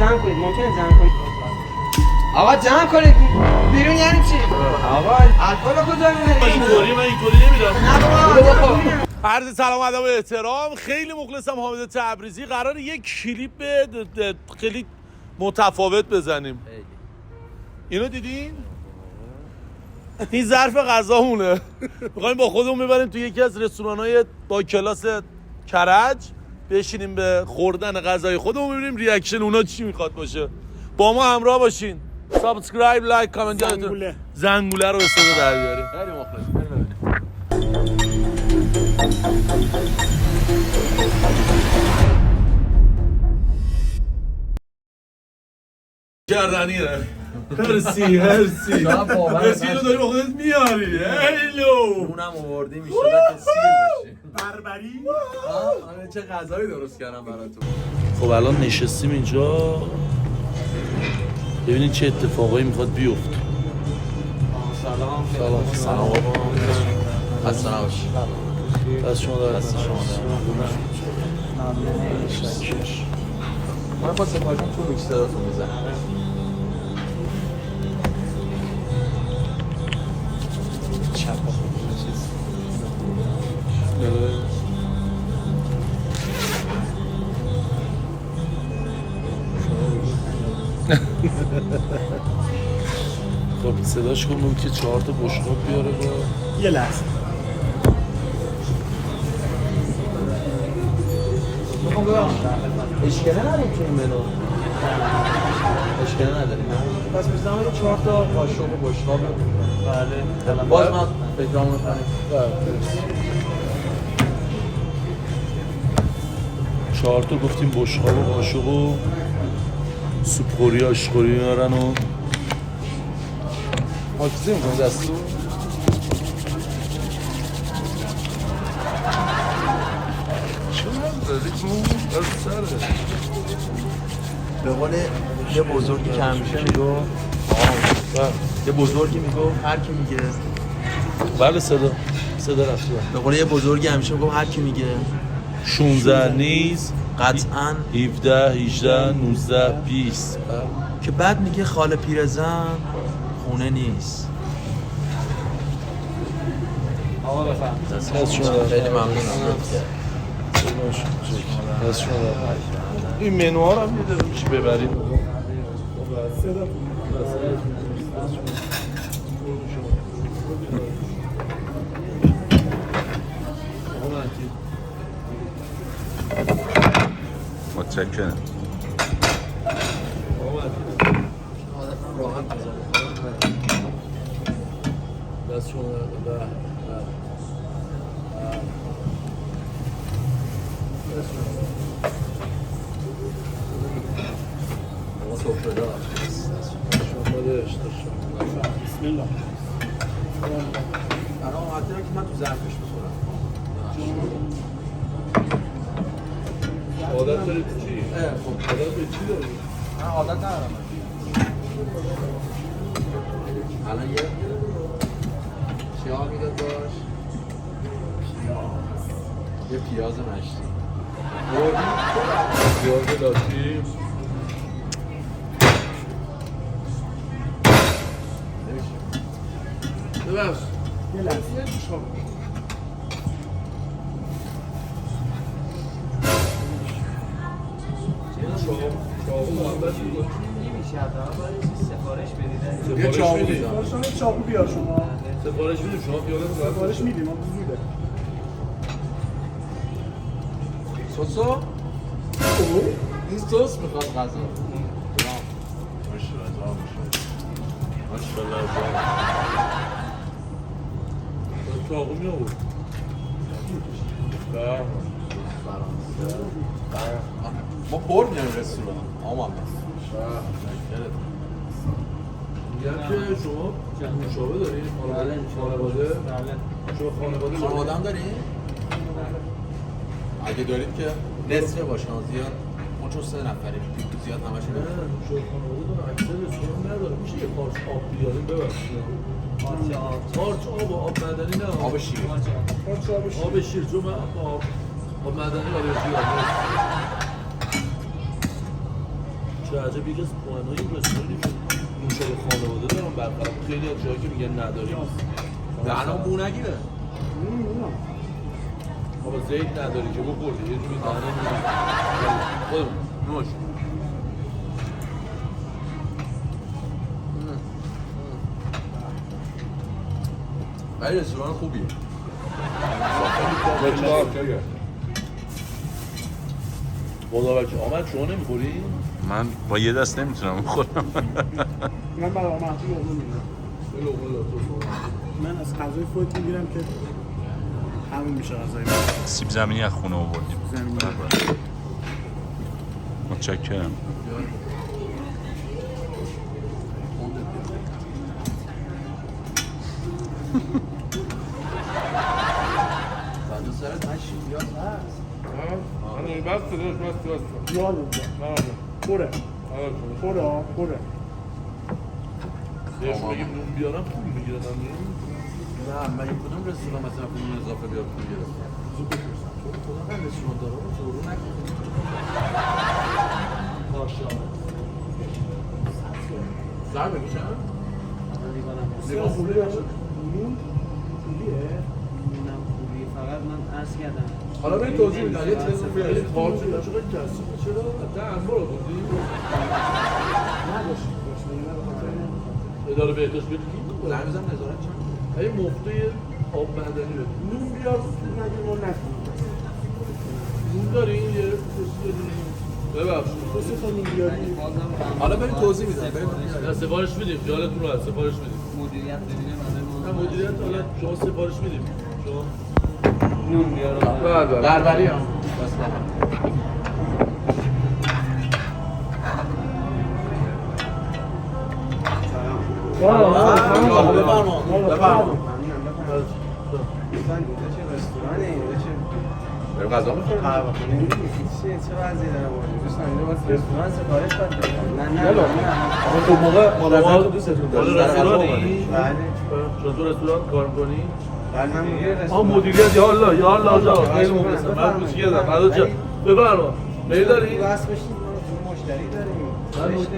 جمع کنید ممکنه جمع کنید آقا جمع کنید بیرون یعنی چی؟ آقا الکل کجا میبرید؟ من اینطوری نمیدم. عرض سلام ادب و احترام. خیلی مخلصم حامد تبریزی. قراره یک کلیپ خیلی متفاوت بزنیم. اینو دیدین؟ این ظرف غذامونه. میخوایم با خودمون ببریم تو یکی از رستوران‌های با کلاس کرج، بشینیم به خوردن غذای خودمون، ببینیم ریاکشن اونا چی میخواد باشه. با ما همراه باشین. سابسکرایب، لایک، کامنت، زنگوله رو به صدا در بیاریم. خیلی مخلصم. بریم ببینیم. گردنیه. هرسی اینو داری با خودت میاری. هیلو اونم آوردی میشه که سیر بشه. بربری؟ آره چه غذایی درست کردم براتون. خب الان نشستیم اینجا، ببینید چه اتفاقایی میخواد بیفته. سلام بابا. خسته نباشی. دست شما در دست شما من با سفارشم تو میکسراتون میزنم. خب صداش کن بگو که 4 تا بشقاب بیاره با یه لحظه اشکله نداریم که این منو اشکله نداریم پس بزنم یه 4 تا قاشق و بشقاب. بله باز من فکرامو کنیم. 4 تا گفتیم بشقاب و قاشق و سوپخوری آشخوری میارن و حافظی میکنم دستو. به قول یه بزرگی که همیشه میگو یه بزرگی میگو هر کی میگه بله صدا رفتی. به قول یه بزرگی همیشه میگو هر کی میگه 16 نیز قطعاً 17 18 19 20 که بعد میگه خاله پیرزن خونه نیست. آقا بفهم خیلی ممنونم. دست شما این منوها رو هم یه دقیقه میشه ببرید. متشکرم. دست شما بسم الله. برام عادیه که من تو ظرفش بخورم. عادت داری چی؟ خب عادت به چی داری؟ من عادت ندارم. الان یه شیار میداد باش. یه پیاز مشتی. پیاز لاتی. ببخش یه لحظه شما سفارش بدید یه چاقو میدم. شما یه چاقو بیار شما سفارش میدیم شما پیاده سفارش میدیم ما زوده سوسو؟ این سوس میخواد غذا. ماشاءالله چاقو می آورد. ما پر میاریم رستوران. آمام میگم که شما مشابه دارین؟ خانواده؟ شما خانواده هم داریم؟ اگه دارید که نصفه باشه زیاد. ما چون 3 نفریم زیاد همش نه شما خانواده دارن اکثر رستوران نداره. میشه یه پارچ آب بیاریم ببخشید. پارچ آب و آب معدنی نه. آب شیر. آب شیر چون من آب معدنی آلرژی دارم. چه عجب یکی از پوان‌های این رستورانی که نوشابه خانواده دارم برقرار خیلی از جایی که میگن نداریم دهنم بو نگیره بابا زیت نداری که بخوردی یه جوری دهنه خودمون نوش ولی رستوران خوبیه خدا بچه آمد شما نمیخوری؟ من با یه دست نمیتونم بخورم. من برای محضی لغمه میدم. من از غذای خودت میگیرم که همون میشه غذای من. سیب زمینی از خونه آوردیم. زمینی. متشکرم. بعد سرت من شیریاز هست یاد اینجا. خوره. خوره. بهش بگیم نون بیارم پول میگیرن نه من این کدوم رستوران مثلا پول اضافه بیار پول گرفت تو خدا من رستوران دارم و جورو نکنم سر بکشم؟ نگاه خوبی باشه. نون خوبیه. نونم خوبی فقط من عرض کردم حالا به توضیح میدن یه تلفن بیاری پارچه چرا کسی چرا تا انبار آوردی نداشت. اداره بهداشت بدی لمیزم نظارت چند؟ این مفته آب معدنی بده نون بیار نگه نون نکن. نون داری یه ببخشید دو سه تا نون بیاری. حالا بریم توضیح میدم نه سفارش میدیم خیالتون راحت سفارش میدیم مدیریت ببینیم نه مدیریت حالا شما سفارش میدیم شما نون بیارم بله بربری هم بفرما بریم غذا میخوریم چه وضعی داره باید دوستان اینجا باید رستوران سفارش باید بدیم نه خب موقع مال دوستتون رستورانی؟ بله شما تو رستوران کار می‌کنی؟ بله من مدیر آه رستوران مدیریت یا الله آقا خیلی مخلصم من موسیقی دارم فدات شم بفرما میل داری؟ بس بشید ما مشتری داریم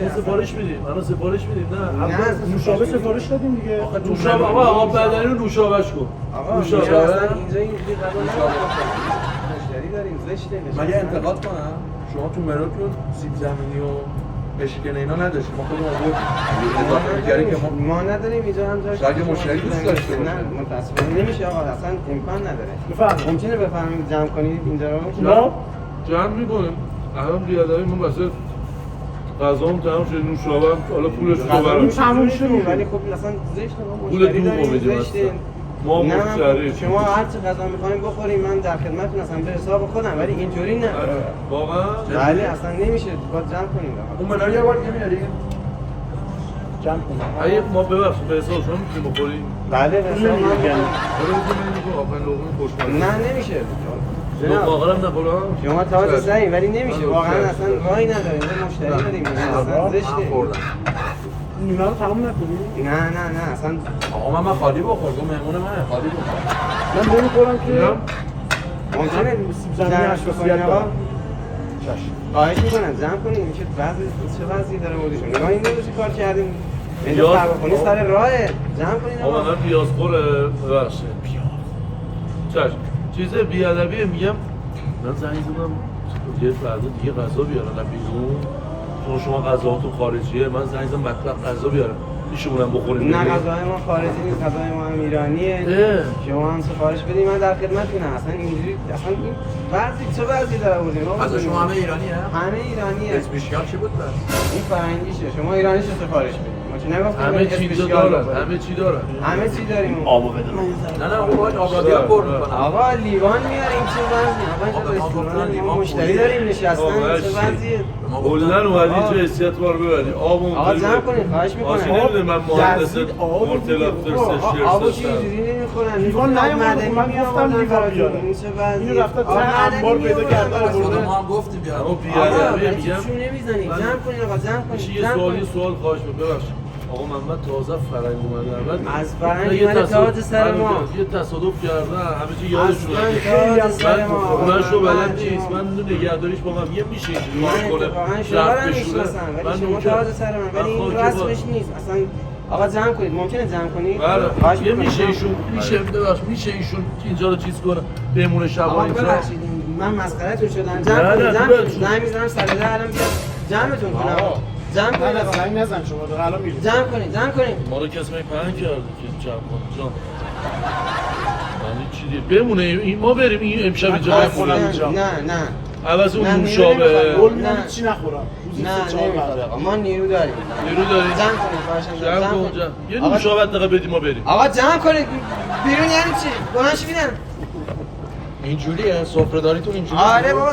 من سفارش میدیم من سفارش میدیم نه نوشابه سفارش دادیم دیگه. نوشابه آقا آب معدنی رو نوشابهش کن آقا نوشابه میگم اصلا اینجا اینجوری غذا نمی‌خوریم. مشتری داریم زشته من یه انتقاد کنم شما تو منوتون سیب زمینی و بشکن اینا نداشتیم ما خودمون آوردیم اضافه می‌کردیم که ما نداریم اینجا هم جاش شاید یه مشتری دوست داشته باشه. نه متأسفانه نمیشه آقا اصلا امکان نداره بفرمایید. ممکنه بفهمید جمع کنید اینجا رو نه. جمع میکنیم الان بیادبی من واسه غذام تمام شد نوشابه حالا پولش رو غذا برام تموم شد ولی خب اصلا زشته ما پول مشتری دوم داریم میدیم زشته ما نه مشتری شما هر چه غذا می‌خواید بخورید من در خدمتتون هستم به حساب خودم ولی اینجوری نه واقعا بله اصلا نمیشه باید جمع کنید اون منو یه بار دیگه میاریم جمع کن. اگه ما ببخشید به حساب شما میتونیم بخوریم بله به حساب من حالا میگم آخر لقمه خوشمزه نه نمیشه لقمه آخرم نخورم شما تازه زنی ولی نمیشه واقعا اصلا راهی نداریم ما مشتری داریم اصلا زشته خوردم نونا رو تمام نکنی؟ نه اصلا آقا من خالی بخوردم مهمون من خالی بخورم من نمیخورم که ممکنه سیب زمینی جمعش حساسیت بکنین آقا دارم. خواهش میکنم جمع کنین این چه وضعی داره بودیشون نگاه این روزی کار کردیم اینجا پیاز- فربخونی سر راهه جمع کنین آقا آقا من پیاز خوره ببخشید چشم چیز بیادبیه میگم من زنگ زدم یه فردا دیگه غذا بیارن نه بیرون چون شما غذاهاتون خارجیه من زنگ زدم مطلب غذا بیارن میشونم بخوریم نه غذای ما خارجی نیست غذای ما هم ایرانیه شما هم سفارش بدید من در خدمتتونم اصلا اینجوری اصلا این وضعی چه وضعی داره بودیم غذا شما همه ایرانی همه ایرانیه اسپیشیال چی بود بس؟ این فرنگیشه شما ایرانیشو سفارش بدید ما که نگفتیم همه چی اسپشیال دارن بخورید. همه چی دارن همه چی داریم آبو بده. نه اون باید آبادی ها پر میکنم آقا لیوان میاریم چه وضعی آقا آقا، اینجا ما گفتن رستوران ما لیوان مشتری پولیه. داریم نشستن آقا، چه هرچی. وضعیه بلدن اومدی چه حسیت ما رو ببری آب اون آقا جمع کنید خواهش آسی میکنم نمیده من مهندس یزید آب مرتلاب دیگه. فرست آقا شرس چی هستم اینجوری نمیخورن لیوان نیومده، من گفتم لیوان بیاره. این چه وضعیه اینو رفته ته انبار پیدا کرده خدا آورده. ما هم گفتیم اما بیارم آقا بیادبیه برای چی میگم چون نمیزنید من- جمع کنید آقا جمع میشه کنید یه جمع سوالی کنید سوال خواهش ببخشید آقا محمد تازه فرنگ اومده اول از فرنگ اومده تاج سر ما. یه تصادف کردن همه چی یادشون اصلا تاج سر ما. خونه‌شو بلد نیست. من نگهداریش با من یه میشه اینجوری من کنه. اتفاقا شما رو میشناسم ولی شما تاج سر من، ولی این رسمش نیست اصلا. آقا جمع کنید، ممکنه جمع کنید؟ بله یه میشه ایشون میشه ایشون اینجا رو چیز کنه بمونه شب آقا اینجا. ببخشید من مسخره‌تون شدم. جمع کنید، جمع کنید. زنگ میزنم سر ده الان بیاد جمعتون کنم. جمع کنید. نه زنگ نزن شما داره الان میرید. جمع کنید، جمع کنید. ما رو کسی پهن کرده که جمع کنه جان. یعنی چی دیگه بمونه این ما بریم این امشب اینجا بمونه. نه عوض اون نه، نوشابه قول میدم چی نخورم. روزی نه 3-4 نمیخواد بعد. آقا ما نیرو داریم. نیرو داریم. جمع کنید خواهشاً جمع کن کنید. جمع. یه آقا- نوشابه دقیقه بدیم ما بریم. آقا جمع کنید بیرون یعنی چی؟ بلنش میدم. اینجوریه سفره‌داریتون اینجوریه. آره بابا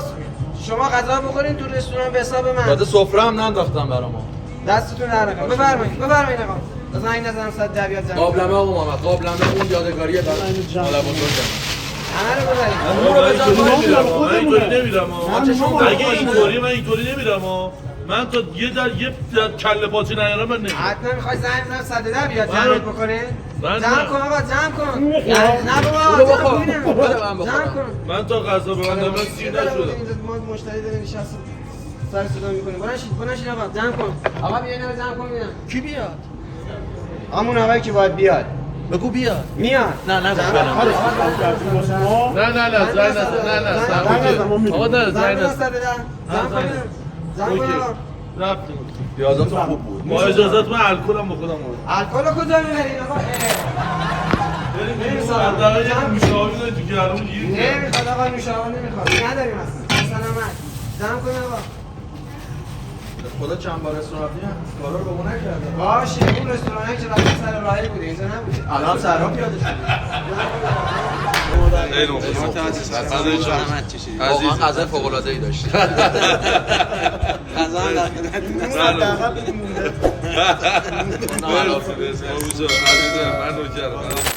شما غذا بخورین تو رستوران به حساب من. بعد سفره هم ننداختم برا ما. دستتون در نکنه. بفرمایید آقا. زنگ نزنم صد ده بیاد جمع. قابلمه آقا محمد قابلمه اون یادگاریه برای مالا بزرگم. همه رو ببرید. من اینطوری نمیرم ما اگه اینطوری من اینطوری نمیرم من تا یه کله پاچه نیارم من نمیرم. حتما میخوای زنگ بزنم صد ده بیاد من- جمعت بکنه؟ من- جمع کن آقا جمع کن. نه برو بابا بخور. جمع کن. بده من بخورم. جمع کن. من تا غذا ببندم من سیر نشدم. ما مشتری داریم نشستیم سر صدا میکنیم. بلنشید آقا جمع کن. آقا بیا اینو جمع کن ببینم. کی بیاد؟ همون آقایی که باید بیاد. بگو بیاد. میاد. نه نه زنگ نزن آقا نه زنگ نزن. رفتیم. بیازاتون خوب بود. با اجازت من الکلم با خودم آوردم. الکل کجا میبرین آقا؟ بریم حداقل یه نوشابه داری تو گرمون گیر کنیم. نمیخواد آقا نوشابه نمیخواد. نداریم اصلا. سلامت. جمع کن آقا. خدا چند بار رستوران رفتیم کارا رو به ما نکرده. باشه اون رستورانی که رفتیم سر راهی بوده اینجا نبوده. الان سرا پیاده شد. خیلی مخلصم. واقعا غذا فوق العاده ای داشت. غذا هم در خدمتتون. نه عزیزم من نوکرم.